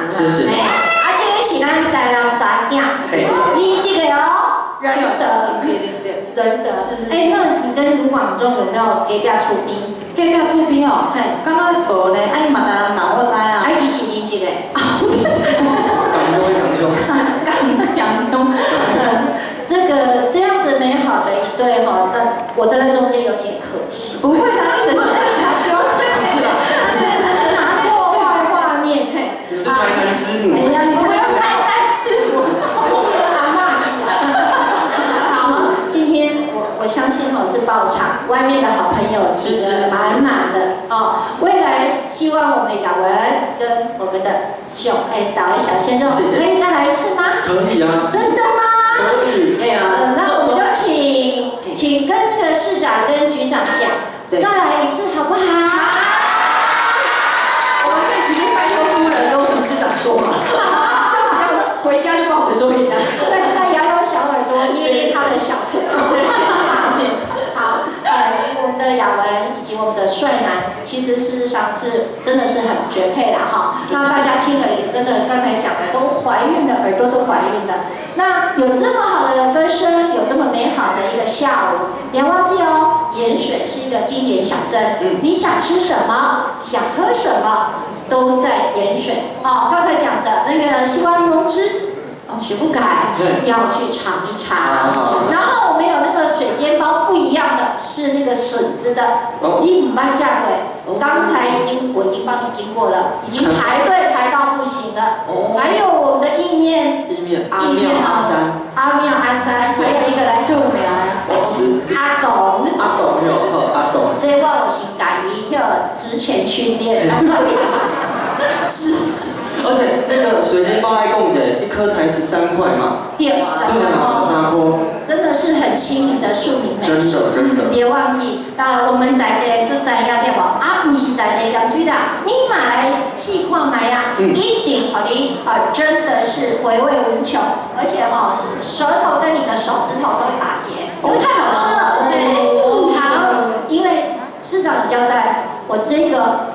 谢谢。这个是咱台南查囝，你这个哦，仁德，仁德。那你跟卢广仲有没有隔壁出兵？隔壁出兵哦，刚刚无呢，你嘛当然我知啊。伊是你这个。港东。这样子美好的一对哈，我站在中间有点可惜。不会的，你的是啦，拿破坏画面，你是台南之母。哎呀，你不要台南之母，阿妈。好，今天我相信哈是爆场，外面的好朋友这个满满的哦。未来希望我们的雅文跟我们的导演小鲜肉可以再来一次吗？可以啊。真的吗？可以。对啊。那我们就请跟那个市长跟局长讲，再来一次好不好？我们可以直接拜托夫人跟我们市长说嘛，这样比较回家就帮我们说一下，再摇摇小耳朵，捏捏他的小腿。好，我们的雅文以及我们的帅男，其实事实上是真的是很绝配的哈。那大家听了也真的刚才讲的都怀孕了，耳朵都怀孕了。那有这么好的歌声，有这么美好的一个下午，不要忘记哦，盐水是一个经典小镇。你想吃什么，想喝什么，都在盐水。哦，刚才讲的那个西瓜柠檬汁。学不改，要去尝一尝。然后我们有那个水煎包，不一样的是那个笋子的，你唔捌价贵。刚才我已经帮你经过了，已经排队排到不行了。还有我们的意面，阿妙阿三，阿妙阿三，还有一个来救命阿董，阿董。这我有先改伊个之前训练。而且那个水煎包爱共姐，一颗才13块嘛。对，13块。真的是很亲民的庶民美食。真的。别忘记，我们在地这在呀对不？不是在地港区的，你买来试看买呀，一定和你真的是回味无穷，而且舌头跟你的手指头都会打结，因为太好吃了。对，好，因为市长交代，我这个。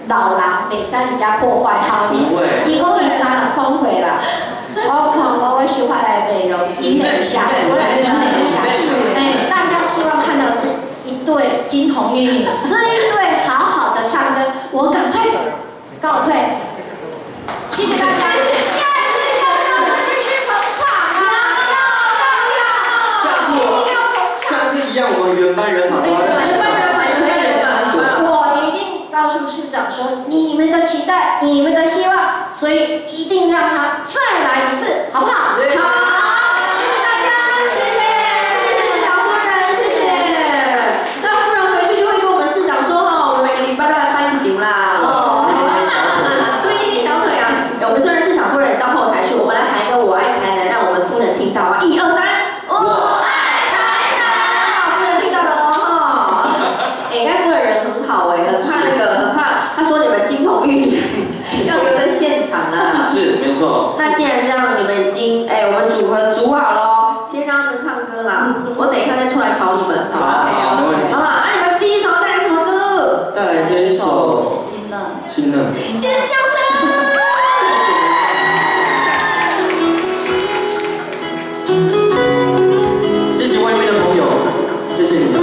老人袂使人家破坏好你，伊讲伊30空回啦，我看我想法来内容，应了一下，我来应了一下。大家希望看到的是一对金童玉女，这一对好好的唱歌，我赶快告退，谢谢大家。下次要继续捧场啊！下次一样，我们原班人马。告诉市长说你们的期待，你们的希望，所以一定让他再来一次，好不好？好，谢谢大家，谢谢市长夫人，谢谢。市长夫人回去就会跟我们市长说我们每个礼拜都来办一场啦。对，捏小腿啊！我们虽然市长夫人到后台去，我们来喊一个我爱台南，让我们夫人听到啊！1、2、3，我爱台南！夫人听到了哦。该夫人人很好很怕那个。他说：“你们金童玉女要留在现场啦。”是，没错。那既然这样，你们已经我们组合组好了，先让他们唱歌啦。我等一下再出来吵你们，好不好？没问题。好吧，那你们第一首带来什么歌？带来这一首《新的》。尖叫声！谢谢外面的朋友，谢谢你们。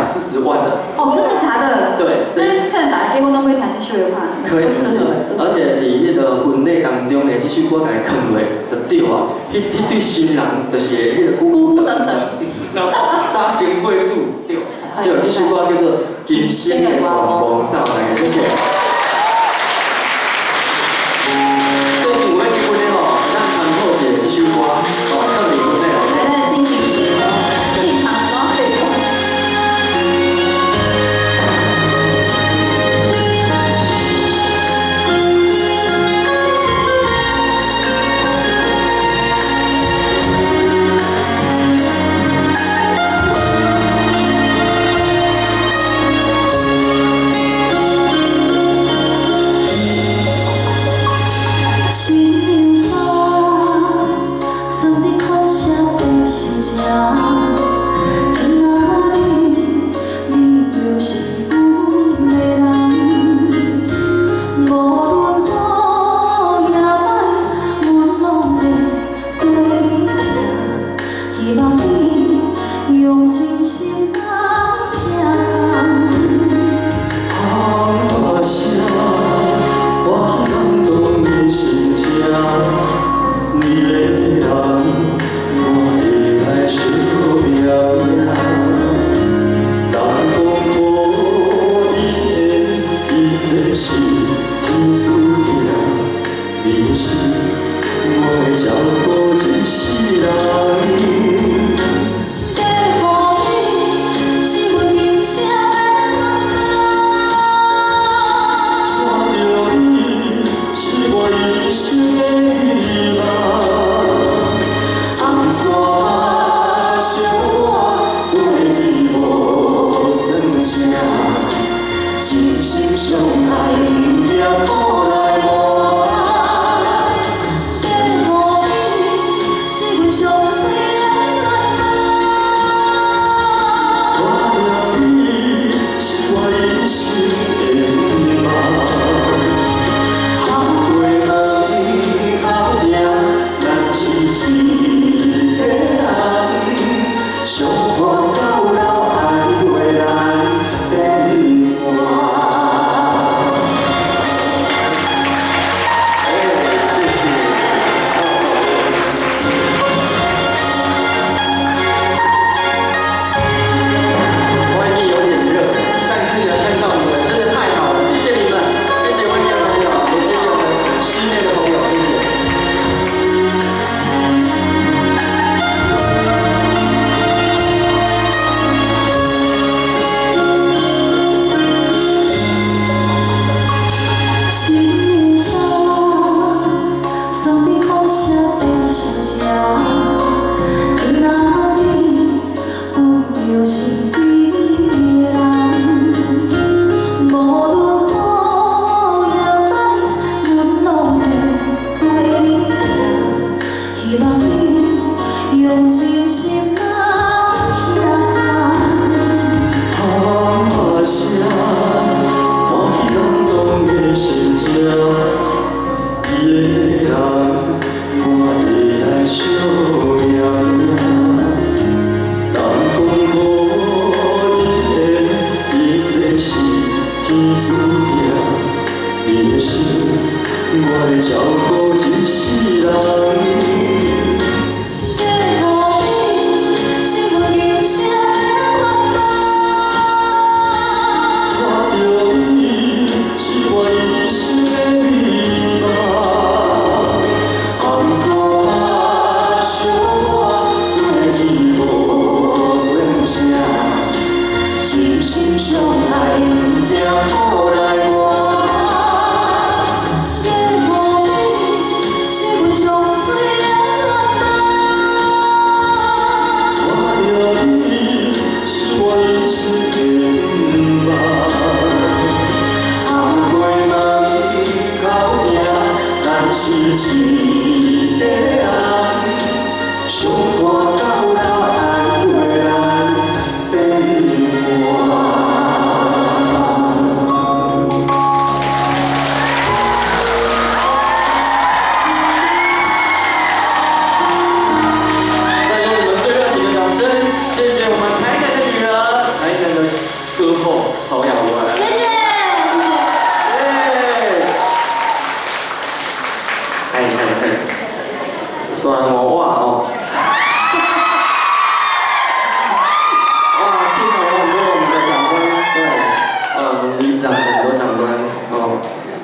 40万的。哦，真的假的？对，这是看大家结婚都会弹这首的话，可以是，而且伫迄个婚礼当中的这首歌甲伊放落，就对啊，迄对新人就是迄个咕咕等等，扎行贵妇对，就这首歌叫做《今生的黄光少年》，谢谢。最近有要结婚的吼，咱参透一下这首歌，哦，放伫婚礼内。还在进行时，进场时候可以用。我。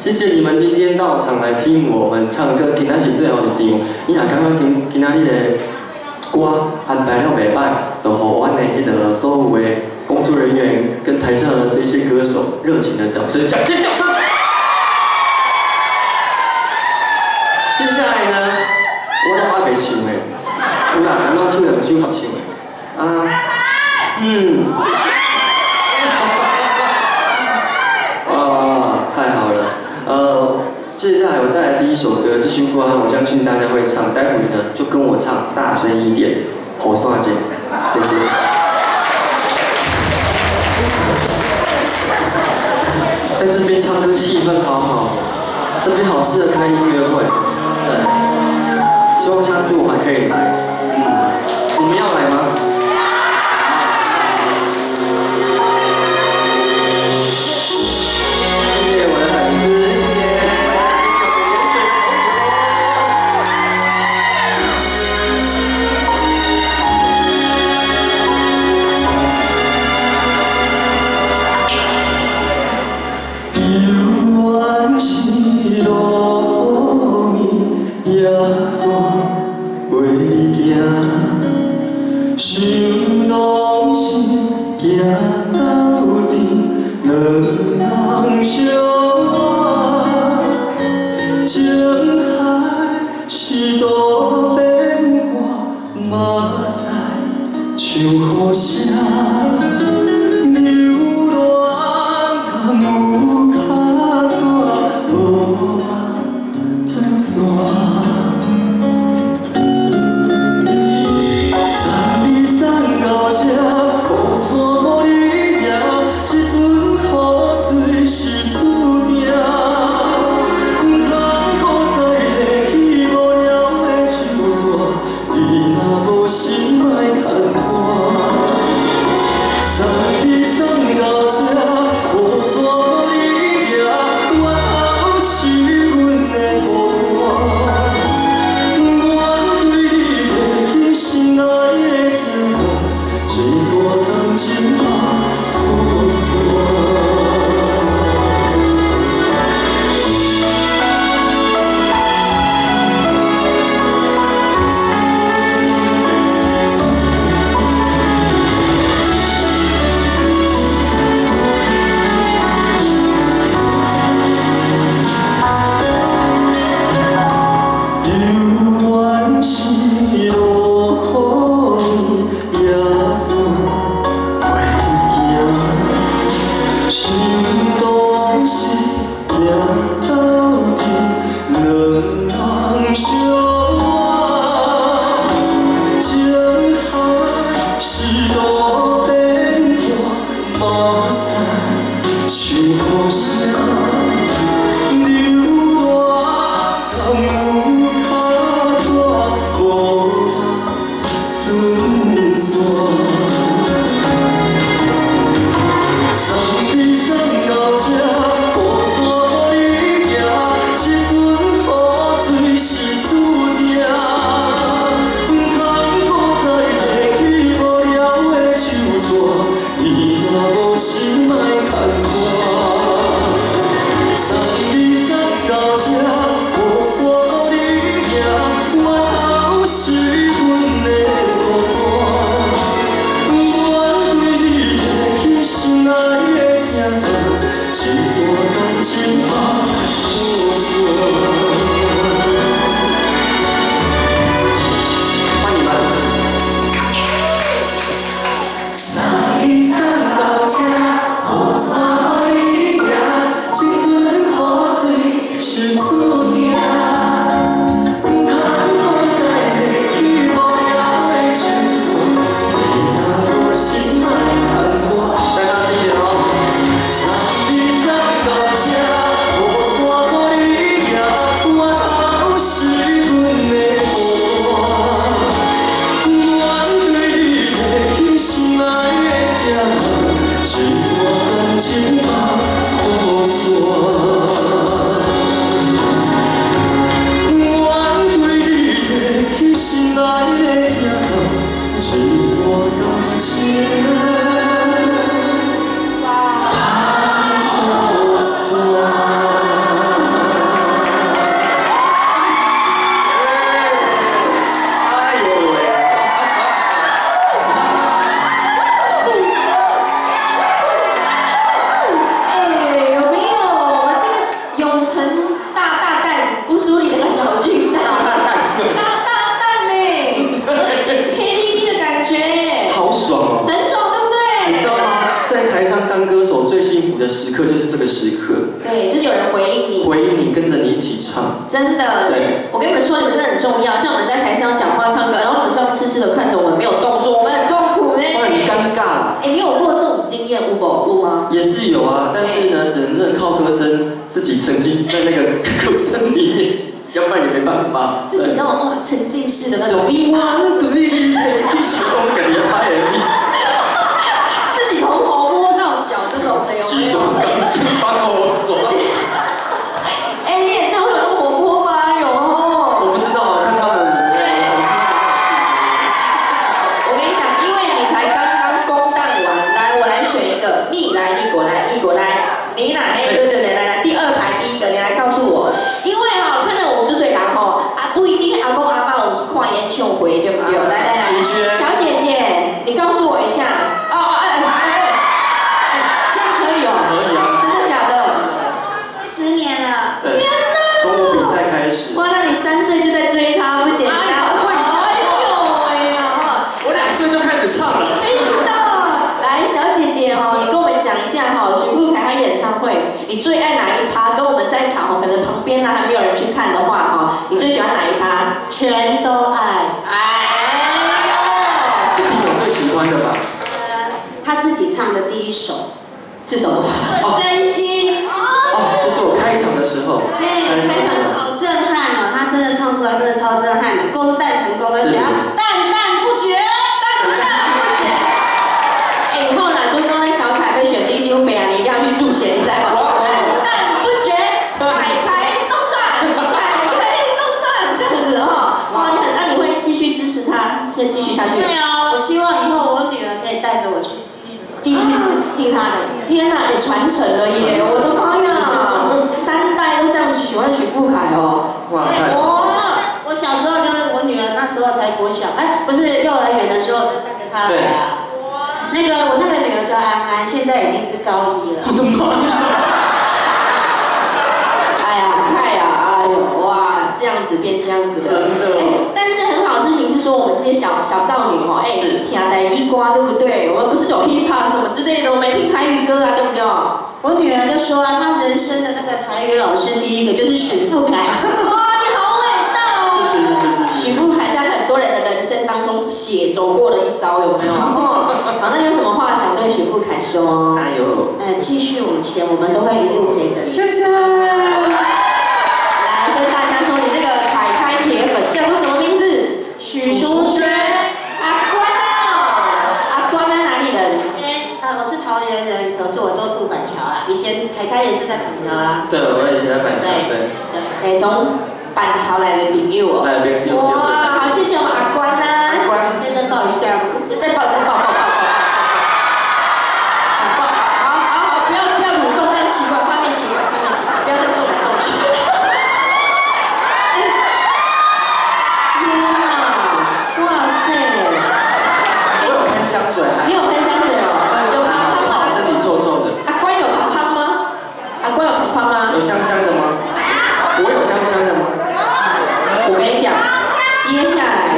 谢谢你们今天到场来听我们唱歌，今仔是最后一场。你若感觉今仔日的歌安排了袂歹，就互阮的所有的工作人员跟台上的这些歌手热情的掌声，掌声！接下来呢，我都爱袂唱的，有啦，安怎唱两首合唱的啊，哇，太好了，接下来我带来第一首歌，这首歌我相信大家会唱，待会呢就跟我唱，大声一点，好刷劲，谢谢。在这边唱歌气氛好好，这边好适合开音乐会，对，希望下次我还可以来，你们要来吗？谢谢我的粉丝，谢谢，谢谢我的盐水想拢是行到底，两人相爱，情海是多变卦，目屎像雨声，流浪敢有脚线，无爱怎线？时刻就是这个时刻，对，就是有人回应你，回应你，跟着你一起唱。真的，对，我跟你们说，你们真的很重要。像我们在台上讲话、唱歌，然后你们这样痴痴的看着我们，没有动作，我们很痛苦呢。哇，很尴尬。哎，你有过这种经验有吗？也是有啊，但是呢，只能真的靠歌声，自己沉浸在那个歌声里面，要不然也没办法。自己那种哇沉浸式的那种，对，必须讲家己拍 MV， 自己从头摸到脚这种的有没有？去帮我耍。哎，你演唱会有那么活泼吗？有哦。我不知道，看他们。我跟你讲，因为你才刚刚公蛋完，来，我来选一个，你来，你过来，你过来，你来，哎，对，来，第二排第一个，你来告诉我，因为哈，看到我们这嘴人吼，不一定阿公阿妈有去看演唱会，对不对？来，小姐姐，你告诉我一下，这样可以哦？可以啊。真的假的10年了。对。从我比赛开始。哇，那你3岁就在追他，不简单。我2岁就开始唱了。来，小姐姐哈，你跟我们讲一下哈，许富凯他演唱会，你最爱哪一趴？跟我们在场可能旁边呢还没有人去看的话哈，你最喜欢哪一趴？全都爱。一定有最喜欢的吧？他自己唱的第一首是什么？真心。就是我开场的时候。开场好震撼哦！他真的唱出来，真的超震撼的，公蛋成功了，只要淡淡不绝，淡淡不绝。哎，以后呢，中公那小凯被选进丢北啊，你一定要去助选，你知道吗？淡淡不绝，台都算，台都算，这样子哈。哇，那你会继续支持他，先继续下去？对啊，我希望以后我女儿可以带着我去继续听他的。天哪，你传承了耶！我的妈呀，3代都这样喜欢许富凯哦。哇，我小时候就是我女儿那时候才国小，不是幼儿园的时候就带着她来啊。我那个女儿叫安安，现在已经是高1了。我的妈呀！哎呦，哇，这样子变这样子的。真的。但是很好的事情是说，我们这些小少女哈，听台语歌对不对？我们不是走 hip hop 什么之类的，我们听台语歌啊，对不对？我女儿就说啊，她人生的那个台语老师第一个就是许富凯。哇，你好伟大哦！是。许富凯在很多人的人生当中走过了一遭，有没有？好，那你有什么话想对许富凯说？哎呦。继续往前，我们都会一路陪着你。谢谢。来跟大家说，你这个凯开铁粉叫做什么名字？许淑娟。阿关呢？哪里人？我是桃园人，可是我都住板桥啦。以前凯开也是在板桥啊。对，我以前在板桥。对。从板桥来的朋友哦。来的朋友。哇，好，谢谢我们阿关呢。阿关，再抱一下。再抱。好，不要蠕动，这样奇怪，画面奇怪，不要再动来动去。天哪，哇塞！我有喷香水。你有喷香水哦？有胖胖吗？身体臭臭的。阿关有胖胖吗？有香香的吗？我有香香的吗？我跟你讲，接下来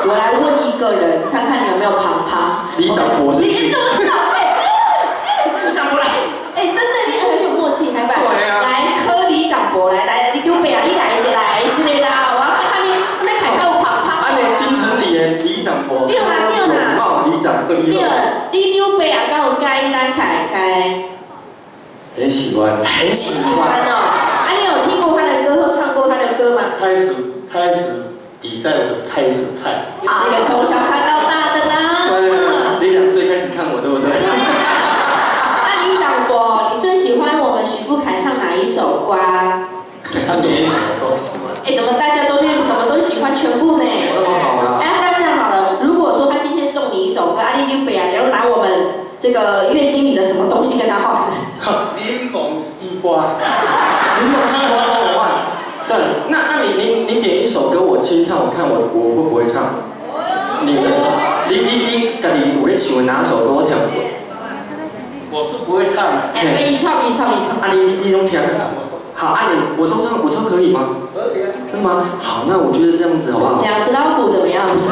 我来问一个人，看看你有没有胖胖。李长博是。你怎么知道？李长博来。真的，你很有默契，来吧。对啊。来，柯李长博来，你丢北啊，你来一来之类的啊，我要看看你那凯到胖胖。金城李的李长博。对啦。李长博。对，你丢北啊，刚有该咱凯开。很喜欢哦。你有听过他的歌或唱过他的歌吗？开始比赛我开始看。你是一个从小看到大的啦。你2岁开始看我，对不对？那李长博，你最喜欢我们许富凯唱哪一首歌？他什么都喜欢。怎么大家都对什么都喜欢全部呢？那么好啦。那这样好了，如果说他今天送你一首歌，你丢北啊，然后拿我们这个月经里的什么东西跟他换？柠檬西瓜。柠檬西瓜跟我换。对，那你点一首歌我清唱，我看我会不会唱？你家己有咧想哪首歌我跳过？我是不会唱。一唱。你拢听。好，我都唱可以吗？可以啊。真的吗？好，那我觉得这样子好不好？2只老虎怎么样？不是。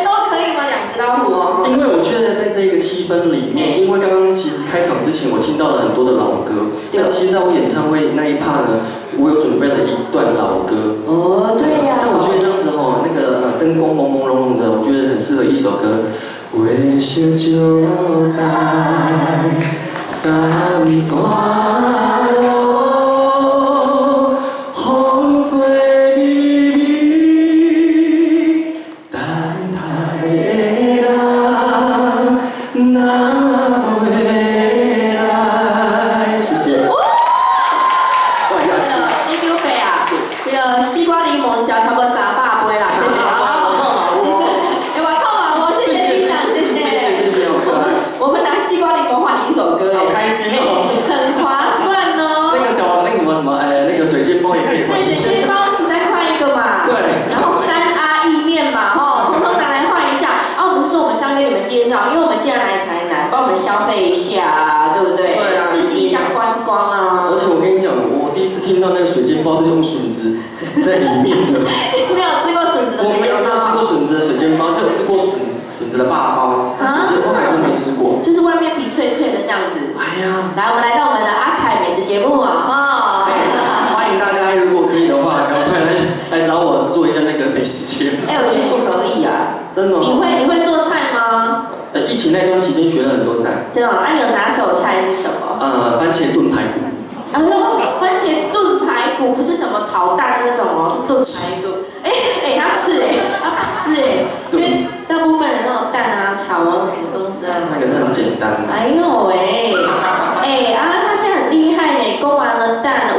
都可以吗？2只老虎哦。因为我觉得在这一个气氛里面，因为刚刚其实开场之前我听到了很多的老歌，那其实在我演唱会那一趴呢，我有准备了一段老歌。哦，对呀。但我觉得这样子那个灯光朦朦胧胧的，我觉得很适合一首歌。为小就在山山路，风吹微微，等待的人哪回来？谢谢。你丢费啊？这个西瓜柠檬加差不多300杯啦，谢谢啊。你是有把扣嘛？我谢谢局长，谢谢。我们拿西瓜柠檬换你一首歌，好开心哦，很划算哦。那个什么，那个水煎包也可以换。对，水煎包13块一个嘛。对。然后3A 意面嘛，统统拿来换一下。我们是说我们这样跟你们介绍，因为我们既然来台南，帮我们消费一下啊，对不对？对啊。刺激一下观光啊。而且我跟你讲，我第一次听到那个水煎包是用笋子在里面的。你没有吃过笋子的水煎包？我没有吃过笋子的水煎包，只有吃过笋子的霸包，水煎包还真没吃过。就是外面皮脆脆的这样子。哎呀。来，我们来到我们的阿凯美食节目啊！欢迎大家，如果可以的话，赶快来找我做一下那个美食节目。我觉得你可以啊。真的。你会做菜吗？疫情那段期间学了很多菜。真的？那你有拿手菜是什么？番茄炖排骨。哎呦，番茄炖排骨不是什么炒蛋那种哦，是炖排骨。他是因为大部分人那种蛋啊、炒啊什么都这样。那个是很简单的。哎呦他现在很厉害呢，勾完了蛋，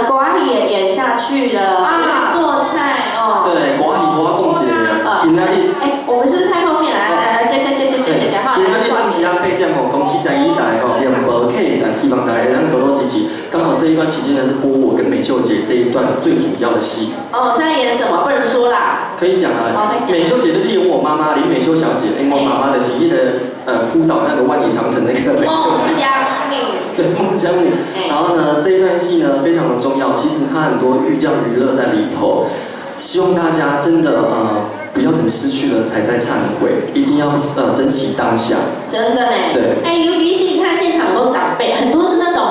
狗阿姨也演下去了啊，做菜哦。对，狗阿姨我讲一个，今仔日。我们是不是太后面来讲话？今仔日晚时啊8点公司第一台用无客站，希望大家能多多支持。刚好这一段期间呢是播我跟美秀姐这一段最主要的戏。现在演什么？不能说啦。可以讲啊。美秀姐就是演我妈妈林美秀小姐，我妈妈的是那个哭倒那个万里长城那个美秀姐。江女。对，孟姜女。然后呢，这一段戏呢非常的重要，其实它很多寓教于乐在里头，希望大家真的不要等失去了才在忏悔，一定要珍惜当下。真的呢。对。尤其是你看现场很多长辈，很多是那种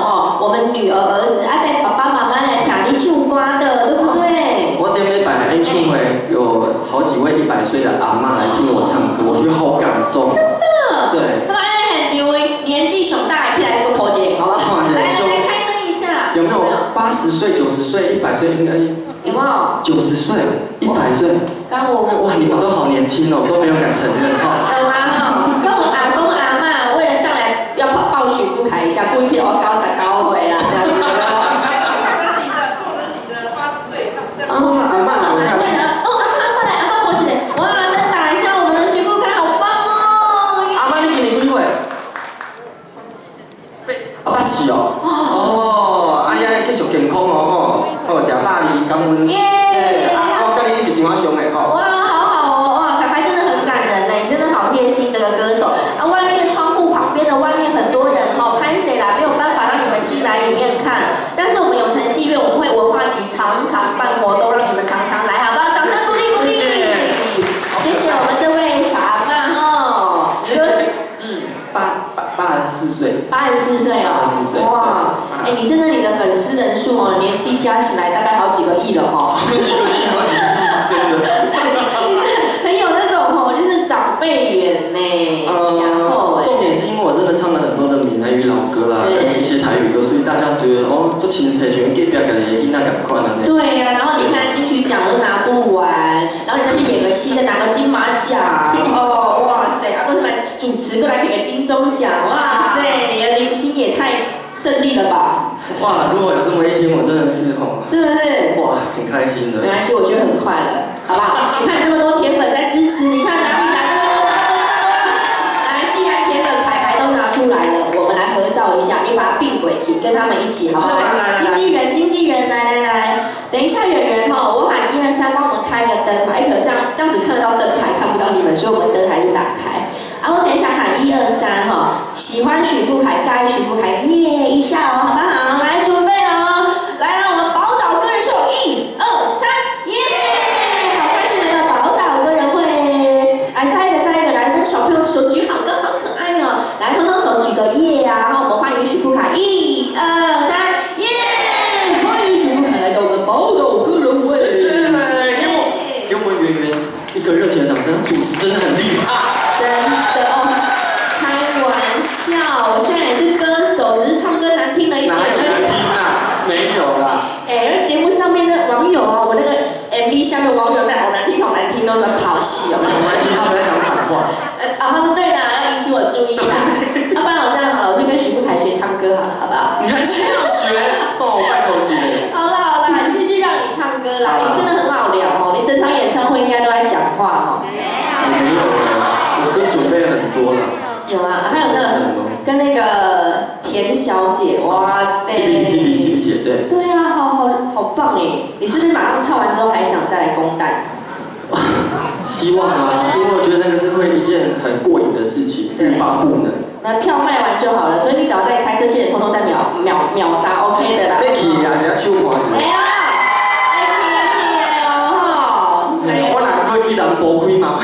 我们女儿儿子带爸爸妈妈来听你唱歌的，对不对？我点礼拜演唱会有好几位100岁的阿嬷来听我唱歌，我觉得好感动。真的。对。他们很牛，年纪熊大，起来给我抱一下，好不好？来开灯一下。有没有80岁、90岁、100岁？应该。有没有？90岁、100岁。哇，你们都好年轻哦，都没有敢承认哈。有啊跟我阿公阿嬷为了上来要抱许富凯一下，故意骗我高长高回啦，这样子。做人你的80岁以上这样。阿嬷拿下去。阿嬷抱起来，哇，灯打一下，我们的许富凯好棒哦。阿嬷你今年几岁？80哦。你安尼继续健康哦吼，食肉哩，感恩。我跟你一起电话上的吼。哇，好好哦，凯凯真的很感人呢，你真的好贴心的歌手。外面窗户旁边的外面很多人拍谁啦，没有办法让你们进来里面看。但是我们永城戏院我们会文化局常常办活动，让你们常常来，好不好？掌声鼓励鼓励。谢谢我们这位小阿嬷哈。84岁。84岁哦。84岁。哇，你真的你的粉丝人数年纪加起来大概好几个亿了哈。真的。很有那种就是长辈缘呢。重点是因为我真的唱了很多的闽南语老歌啦，跟一些台语歌，所以大家觉得这亲切，像隔壁家的囡仔同款啊。对呀，然后你看金曲奖都拿不完，然后你再去演个戏，再拿个金马奖，哇塞，不是来主持过来给个金钟奖，哇塞，你的年轻也太胜利了吧？哇，如果有这么一天，我真的是是不是？哇，很开心的。没关系，我觉得很快乐，好不好？你看这么多铁粉在支持，你看哪里来的？来，既然铁粉牌都拿出来了，我们来合照一下，你把它并轨体，跟他们一起，好不好？经纪人，来，等一下圆圆我喊1、2、3，帮我们开个灯牌，可这样子看得到灯牌，看不到你们，所以我们灯还是打开。我等一下喊1、2、3喜欢许富凯，该许富凯耶一下好不好？来，准备来，让我们宝岛歌人秀，1、2、3，耶！好开心来到宝岛歌人会，来再一个，来，那小朋友手举好。下面网友们好难听好难听都在咆哮。没关系，他们在讲反话。对啦，要引起我注意啦。要不然我这样好了，我就跟徐富凯学唱歌好了，好不好？你还需要学？哦，拜托姐。好啦，继续让你唱歌啦，你真的很好聊哦，你整场演唱会应该都在讲话哦。没有，我哥准备很多了。有啊，还有那个跟那个田小姐，哇塞。丽姐，对。对啊，好棒哎！你是不是马上唱完之后还想再来公蛋？希望啊，因为我觉得那个是会一件很过瘾的事情，欲罢不能。那票卖完就好了，所以你只要再开，这些人通通在秒杀 OK 的啦。你去啊，只要手看一下。哎呀，哎哦吼！我哪会去南部开嘛？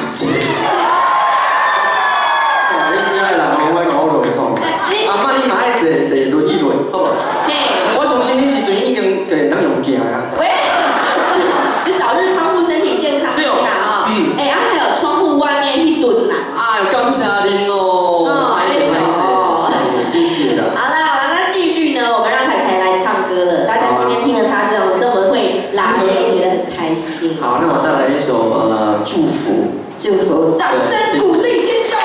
你家的人袂歹讲我落去讲。阿妈，你嘛爱坐轮椅落，好无？我相信你时阵已经当用行啊。喂，就早日康复，身体健康。对啦哦。哎，还有窗户外面一吨啦。哎，感谢您哦。谢谢的。好啦，那继续呢，我们让凯凯来唱歌了。大家今天听了他这么会拉妹，觉得很开心。好，那我带来一首祝福。祝福，掌声鼓励尖叫。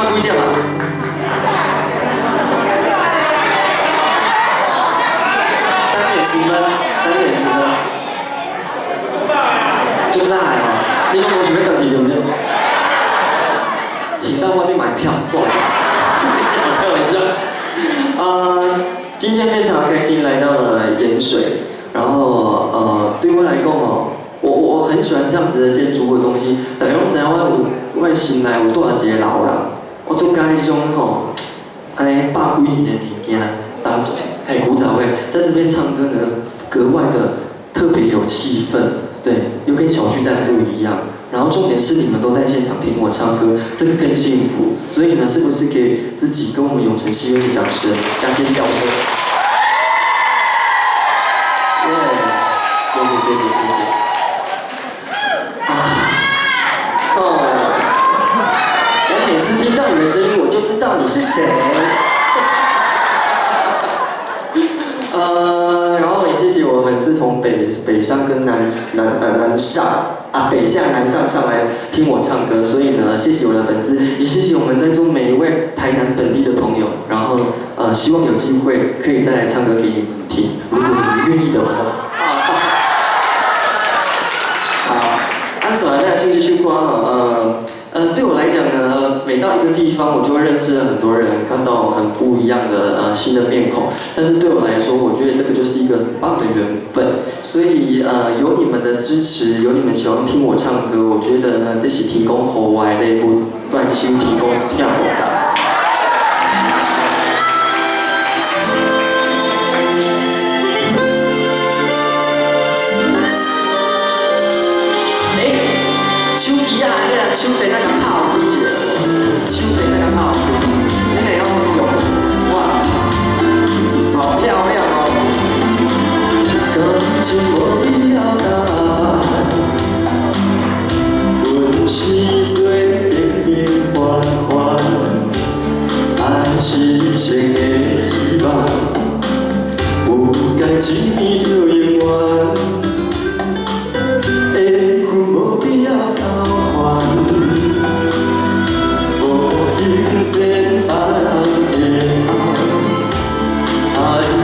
晚几点啊？3点10分，3点10分。就在哦，你拢无想要回去对不对？请到外面买票，不好意思，开玩笑。今天非常开心来到了盐水，然后对我来讲哦，我很喜欢这样子的建筑的东西。大家拢知影我心内有住一个老人，我总介迄种吼，安尼百几年的物件，当还古早味，在这边唱歌呢，格外的特别有气氛，对，又跟小巨蛋不一样。然后重点是你们都在现场听我唱歌，这个更幸福。所以呢，是不是给自己跟我们永城戏院的掌声加尖叫声？谢谢。我每次听到你的声音，我就知道你是谁。然后也谢谢我粉丝从北上跟南上北下南上上来听我唱歌，所以呢，谢谢我的粉丝，也谢谢我们在座每一位台南本地的朋友。然后希望有机会可以再来唱歌给你们听，如果你们愿意的话。按手来进这句话对我来讲呢，每到一个地方，我就会认识了很多人，看到很不一样的新的面孔。但是对我来说，我觉得这个就是一个很棒的缘分。所以有你们的支持，有你们喜欢听我唱歌，我觉得呢，这是提供户外的一部，对，就是提供跳舞的。手边那个泡开一个，手边那个泡开，你会晓用？哇，好漂亮哦！感情无必要答案，阮是做平平凡凡，爱是生的希望，有该一年就永远。缘分无必要走还，无形线别人的爱赴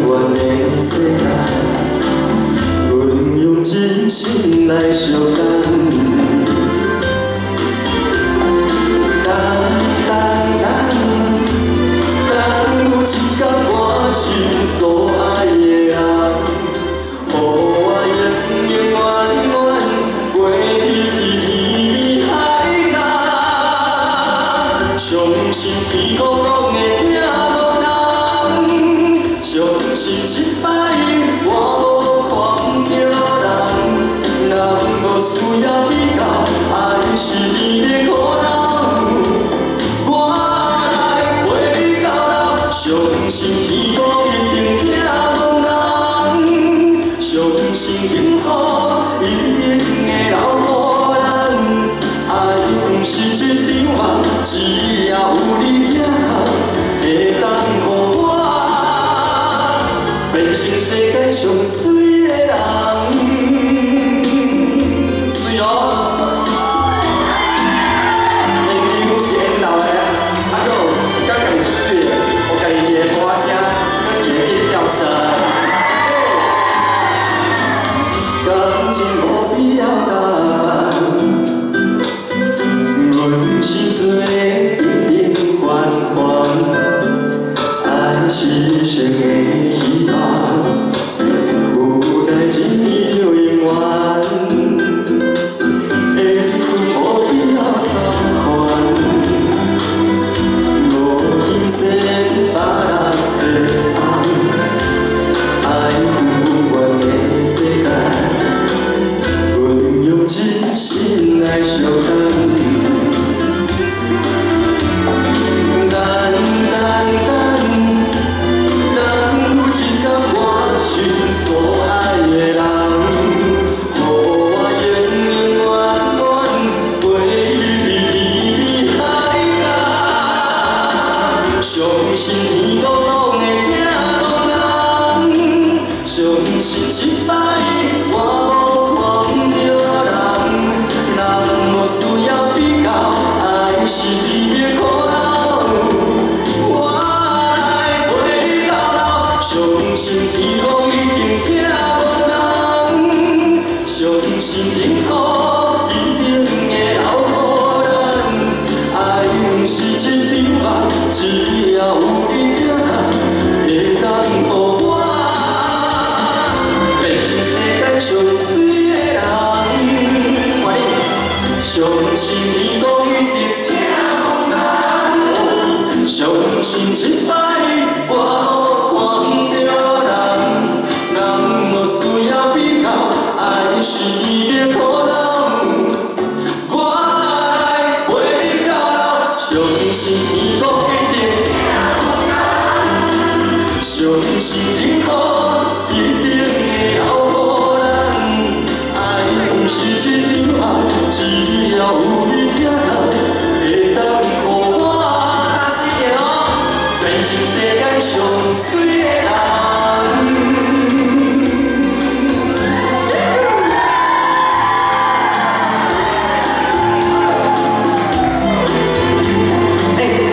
阮的世界，阮用真心来相等。等有一天我心所爱的人，予我永远过去天海角，相信天公拢会听无人，相信一摆我无看着人，人无需要比较，爱是伊的苦恼，我来陪到老，相信天公一定听无人，相信幸福一定会留予咱，爱不是一场梦，只要有你疼，会当予我变成世界上水的人。水哦，明明我是缘投的，就刚家己足水的，我家己一个歌声，跟一个尖叫声。感情无必要答案，阮是做平平凡凡，爱是生的希望，有代志就永远，缘分无必要走还，无形线别人的爱赴阮的世界，阮用真心来相等。等有一天我心所爱的人，予我永远过去天海角，相信天公拢会听无人，相信一摆我无看着人，人无需要比较，爱是伊的苦。信一摆，我都看不着人，人无需要比较，爱是伊的可能。我来陪你到老，相信伊搁一定，相信幸福一定会留予人。爱不是一场爱，只要有你听到，会当予我打死了，变成世界上水的人。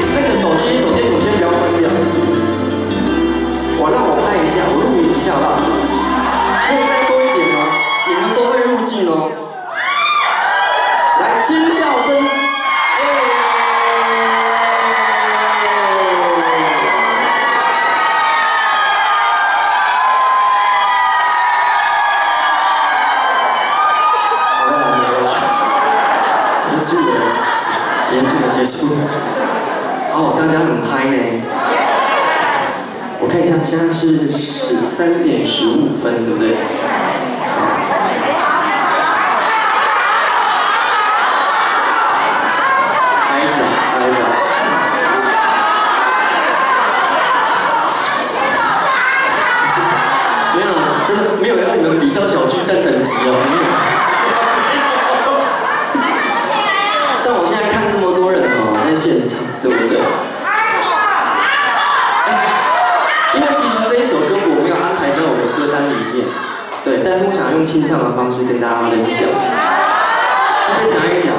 这个手机手电筒先不要关掉，让我拍一下，我录影一下好不好？可以再多一点吗？你们都会入镜哦。来，尖叫声！好了，没了，结束了，结束了。哦，大家很嗨呢。我看一下，现在是13点15分，对不对？拍掌。没有，真的没有让你们比较小巨蛋等级哦，没有。但我现在看这么多人哦，在现场，对不对？因为其实这一首歌我没有安排在我的歌单里面，对，但是我想要用清唱的方式跟大家分享。可以拿一条。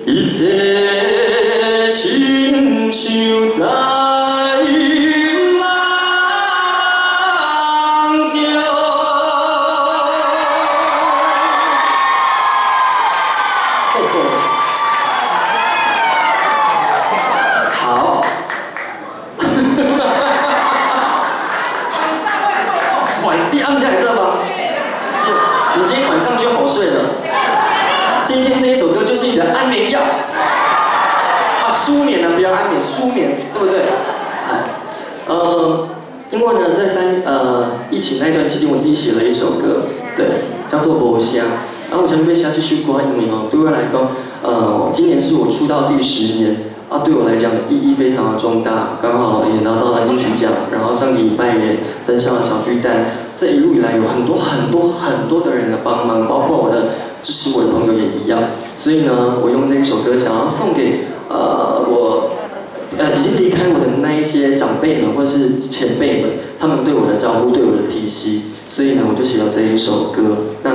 一切亲像在梦中。好。你按下来这吧。你今天晚上就好睡了。今天这一首歌就是你的安眠药。舒眠啊，不要安眠，舒眠，对不对？因为呢，在疫情那段期间，我自己写了一首歌，对，叫做《无声》。然后我想被写这首歌，因为对我来讲，今年是我出道第10年，对我来讲意义非常的重大，刚好也拿到了金曲奖，然后上个礼拜也登上了小巨蛋。这一路以来有很多的人的帮忙，包括我的支持我的朋友也一样。所以呢，我用这一首歌想要送给我已经离开我的那一些长辈们或是前辈们，他们对我的照顾，对我的提携。所以呢，我就写了这一首歌。那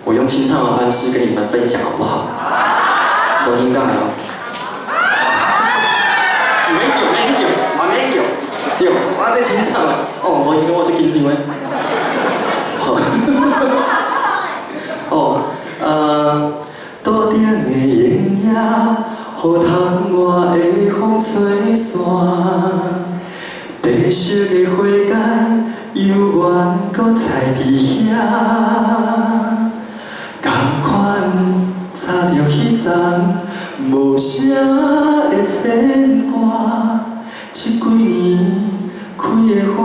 我用清唱的方式跟你们分享，好不好？我听到了。没有，对，我在清唱了。无应该我最紧张的。岛顶的艳影，雨窗外的风吹散，白色的花间，犹原搁在伫遐。同款插着彼丛无声的牵挂，这几年开的花，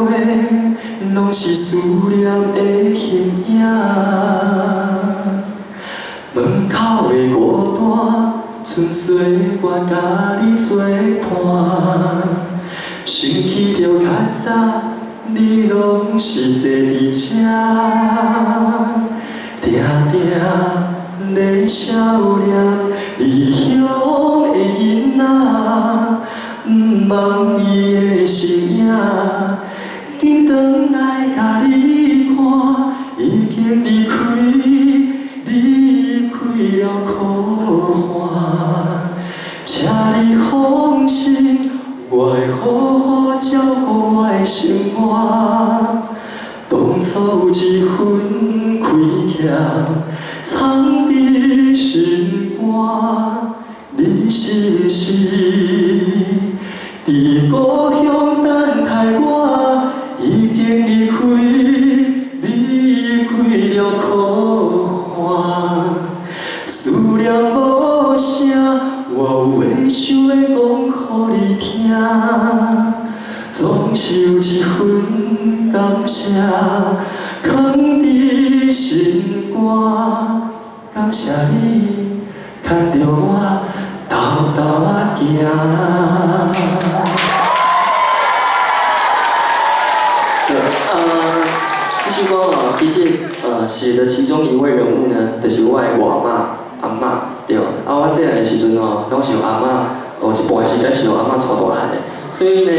拢是思念的形影。门口的孤单，纯粹我甲你作伴。想起着较早，你拢是坐伫这，定定在笑脸，离乡的囡仔，毋望伊的身影，紧转来甲你看，已经离开。离开了苦海，请你放心，我会好好照顾我的生活。当初有一份开窍，藏伫心肝，你是不是？伫故乡等待我，已经离开，离开了苦海。思念无声，我有话想要讲予你听，总是有一份感谢，藏伫心肝。感谢你牵着我，豆豆仔行。这首歌啊，其实写的其中一位人物呢，就是我的外妈阿嬷，对。我细汉的时阵哦，拢是由阿嬷，有一半时间是由阿嬷带大汉的，所以呢，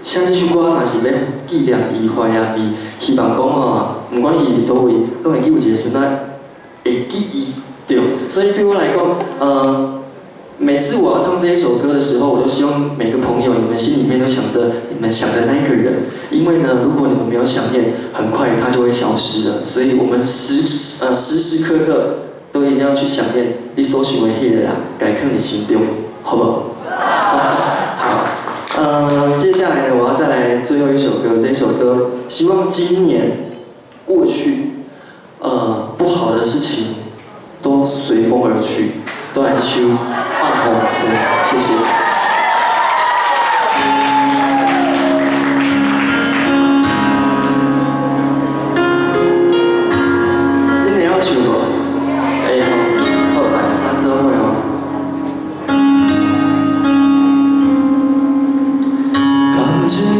写这首歌嘛是要纪念伊怀念伊，希望讲哦，不管伊是叨位，拢会记有一个孙仔会记伊，对。所以对我来讲，每次我要唱这一首歌的时候，我都希望每个朋友，你们心里面都想着你们想的那个人，因为呢，如果你们没有想念，很快他就会消失了。所以我们时时刻刻都一定要去想念你所想的迄个人，该放你心中，好不好？好，接下来呢，我要带来最后一首歌。这一首歌，希望今年过去，不好的事情都随风而去，都来一首《放风吹》，谢谢。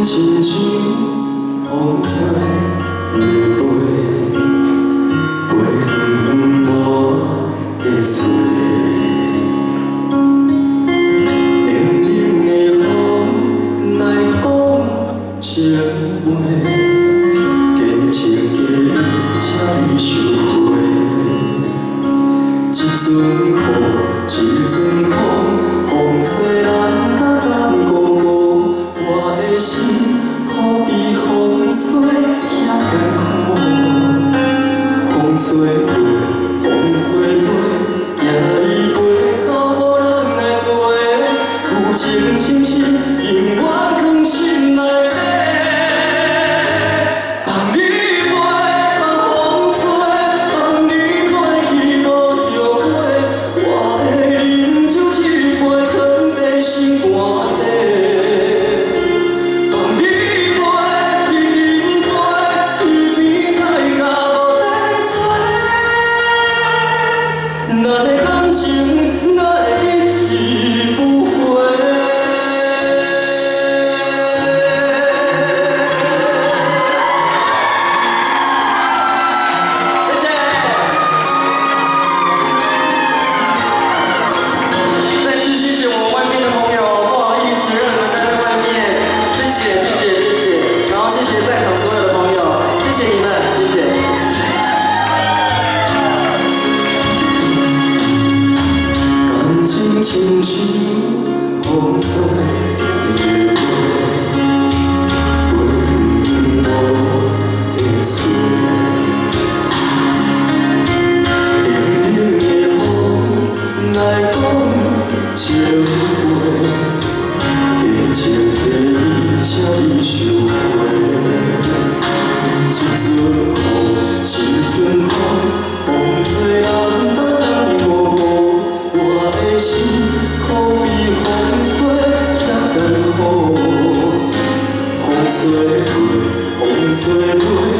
亲像风吹月飞，飞远无的吹。冷冷的风来讲情话，坚情的才会收回。一阵雨，一阵风，风吹咱甲咱孤孤，我的心。可比风吹遐艰苦，风吹过，风吹过，行伊陪走无人来陪，有情像是永远藏心内底。放你飞，放风吹，放你飞去无后悔，我的饮酒一杯，放在心肝底。咱的感情，哪会一去不回？谢谢。再次谢谢我外面的朋友，不好意思让你们待在外面，谢谢谢谢谢谢，然后谢谢在场所有的朋友，谢谢你们，谢谢。亲像风吹月飞，飞远无的吹。冷冷的风来讲情话，坚情的才会收回。一阵雨，一阵风，风吹咱咱无无。我的心可比风吹遐艰苦，风吹过，风吹过。